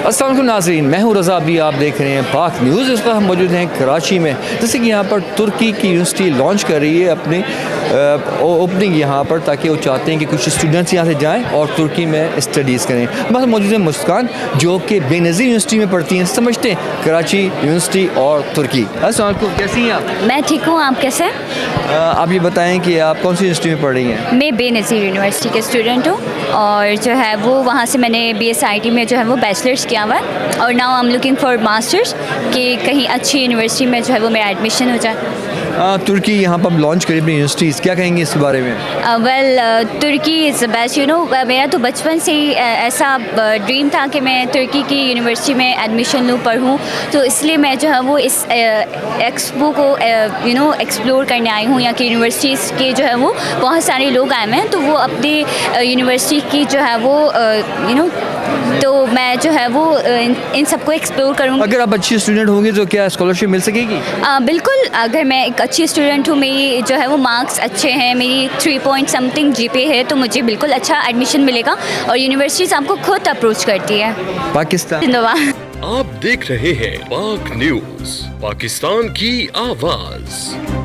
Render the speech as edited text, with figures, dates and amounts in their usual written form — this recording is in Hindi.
अस्सलाम वालेकुम नाज़रीन, मैं हूँ रज़ा। अभी आप देख रहे हैं पाक न्यूज़। इस वक्त हम मौजूद हैं कराची में, जैसे कि यहाँ पर तुर्की की यूनिवर्सिटी लॉन्च कर रही है अपनी ओपनिंग यहाँ पर, ताकि वो चाहते हैं कि कुछ स्टूडेंट्स यहाँ से जाएँ और तुर्की में स्टडीज़ करें। बस मौजूद है मुस्कान, जो कि बेनज़ीर यूनिवर्सिटी में पढ़ती हैं। समझते हैं कराची यूनिवर्सिटी और तुर्की। अस्सलाम वालेकुम, कैसी हैं आप? मैं ठीक हूँ, आप कैसे हैं? आप ये बताएँ कि आप कौन सी यूनिवर्सिटी में पढ़ रही हैं? मैं बेनज़ीर यूनिवर्सिटी के स्टूडेंट हूँ और जो है वो वहाँ से मैंने BSIT में जो है वो बैचलर्स किया हुआ है और now I am looking for masters कि कहीं अच्छी यूनिवर्सिटी में जो है वो मेरा एडमिशन हो जाए। तुर्की यहाँ पर लॉन्च करी अपनी यूनिवर्सिटीज़, क्या कहेंगे इसके बारे में? तुर्की is the best, you know. मेरा तो बचपन से ही ऐसा ड्रीम था कि मैं तुर्की की यूनिवर्सिटी में एडमिशन लूँ, पढ़ूँ, तो इसलिए मैं जो है वो इस एक्सपो को एक्सप्लोर करने आई हूँ। यहाँ की यूनिवर्सिटीज़ के जो है वो बहुत सारे लोग आए हुए हैं, तो वो अपनी यूनिवर्सिटी की जो है वो तो मैं जो है वो इन सबको एक्सप्लोर करूँगी। अगर आप अच्छी स्टूडेंट होंगे तो क्या स्कॉलरशिप मिल सकेगी? बिल्कुल, अगर मैं एक अच्छी स्टूडेंट हूँ, मेरी जो है वो मार्क्स अच्छे हैं, मेरी 3 पॉइंट समथिंग GPA है, तो मुझे बिल्कुल अच्छा एडमिशन मिलेगा और यूनिवर्सिटीज़ आपको खुद अप्रोच करती है। पाकिस्तान। जिंदाबाद। आप देख रहे हैं पाक न्यूज, पाकिस्तान की आवाज़।